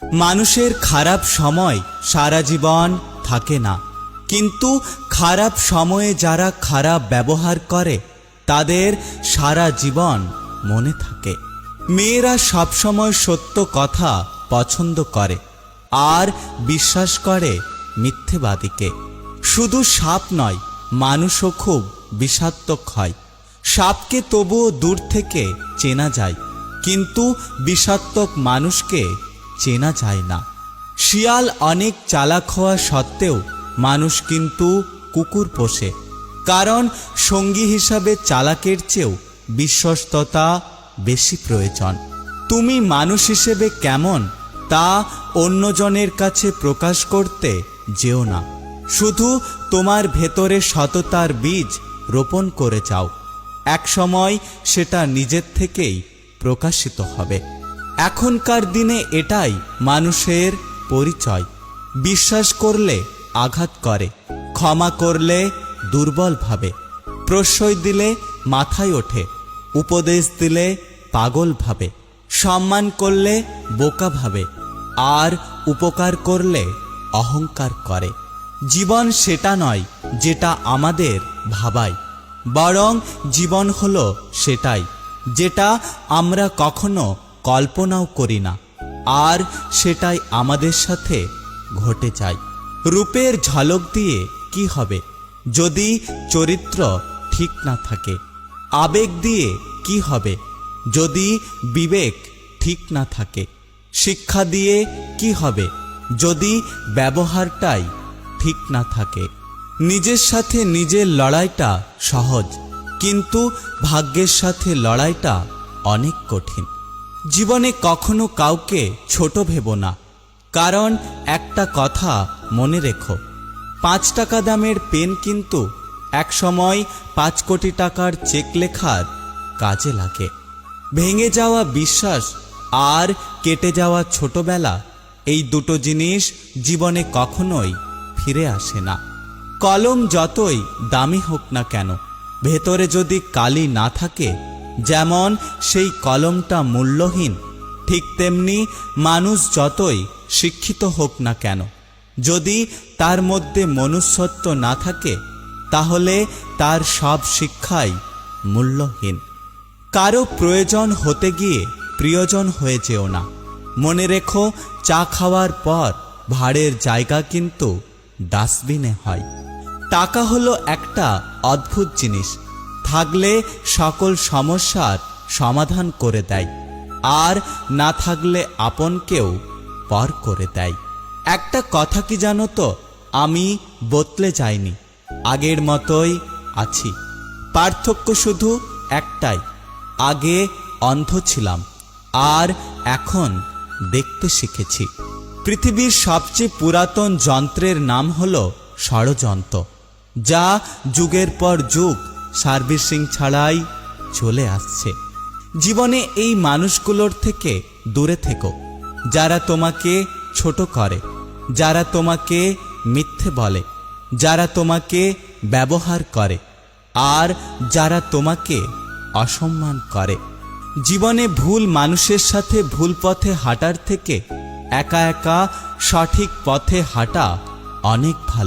মানুষের খারাপ সময় সারা জীবন থাকে না, কিন্তু খারাপ সময়ে যারা খারাপ ব্যবহার করে তাদের সারা জীবন মনে থাকে। মেয়েরা সবসময় সত্য কথা পছন্দ করে আর বিশ্বাস করে মিথ্যেবাদীকে। শুধু সাপ নয়, মানুষও খুব বিষাক্তক হয়। সাপকে তবুও দূর থেকে চেনা যায়, কিন্তু বিষাক্তক মানুষকে চেনা যায় না। শিয়াল অনেক চালাক হওয়া সত্ত্বেও মানুষ কিন্তু কুকুর পোষে, কারণ সঙ্গী হিসাবে চালাকের চেয়েও বিশ্বস্ততা বেশি প্রয়োজন। তুমি মানুষ হিসেবে কেমন তা অন্যজনের কাছে প্রকাশ করতে যেও না। শুধু তোমার ভেতরে সততার বীজ রোপণ করে যাও, একসময় সেটা নিজের থেকেই প্রকাশিত হবে। এখনকার দিনে এটাই মানুষের পরিচয়। বিশ্বাস করলে আঘাত করে, ক্ষমা করলে দুর্বল ভাবে, প্রশ্রয় দিলে মাথায় ওঠে, উপদেশ দিলে পাগল ভাবে, সম্মান করলে বোকা ভাবে, আর উপকার করলে অহংকার করে। জীবন সেটা নয় যেটা আমাদের ভাবায়, বরং জীবন হলো সেটাই যেটা আমরা কখনো কল্পনাও করি না, আর সেটাই আমাদের সাথে ঘটে যায়। রূপের ঝলক দিয়ে কি হবে যদি চরিত্র ঠিক না থাকে? আবেগ দিয়ে কি হবে যদি বিবেক ঠিক না থাকে? শিক্ষা দিয়ে কি হবে যদি ব্যবহারটাই ঠিক না থাকে? নিজের সাথে নিজের লড়াইটা সহজ, কিন্তু ভাগ্যের সাথে লড়াইটা অনেক কঠিন। জীবনে কখনো কাউকে ছোট ভেবো না, কারণ একটা কথা মনে রেখো, 5 টাকা দামের পেন কিন্তু একসময় 5 কোটি টাকার চেক লেখার কাজে লাগে। ভেঙে যাওয়া বিশ্বাস আর কেটে যাওয়া ছোটবেলা, এই দুটো জিনিস জীবনে কখনোই ফিরে আসে না। কলম যতই দামি হোক না কেন, ভেতরে যদি কালি না থাকে, যেমন সেই কলমটা মূল্যহীন, ঠিক তেমনি মানুষ যতই শিক্ষিত হোক না কেন, যদি তার মধ্যে মনুষ্যত্ব না থাকে, তাহলে তার সব শিক্ষাই মূল্যহীন। কারো প্রয়োজন হতে গিয়ে প্রিয়জন হয়ে যেও না। মনে রেখো, চা খাওয়ার পর ভাঁড়ের জায়গা কিন্তু ডাস্টবিনে হয়। টাকা হলো একটা অদ্ভুত জিনিস, থাকলে সকল সমস্যার সমাধান করে দেয়, আর না থাকলে আপনকেও পর করে দেয়। একটা কথা কি জানো তো, আমি বদলে যাইনি, আগের মতোই আছি। পার্থক্য শুধু একটাই, আগে অন্ধ ছিলাম আর এখন দেখতে শিখেছি। পৃথিবীর সবচেয়ে পুরাতন যন্ত্রের নাম হলো ষড়যন্ত্র, যা যুগের পর যুগ সার্ভিসিং ছাড়াই চলে আসছে। জীবনে এই মানুষগুলোর থেকে দূরে থেকো, যারা তোমাকে ছোট করে, যারা তোমাকে মিথ্যে বলে, যারা তোমাকে ব্যবহার করে, আর যারা তোমাকে অসম্মান করে। জীবনে ভুল মানুষের সাথে ভুল পথে হাঁটার থেকে একা একা সঠিক পথে হাঁটা অনেক ভালো।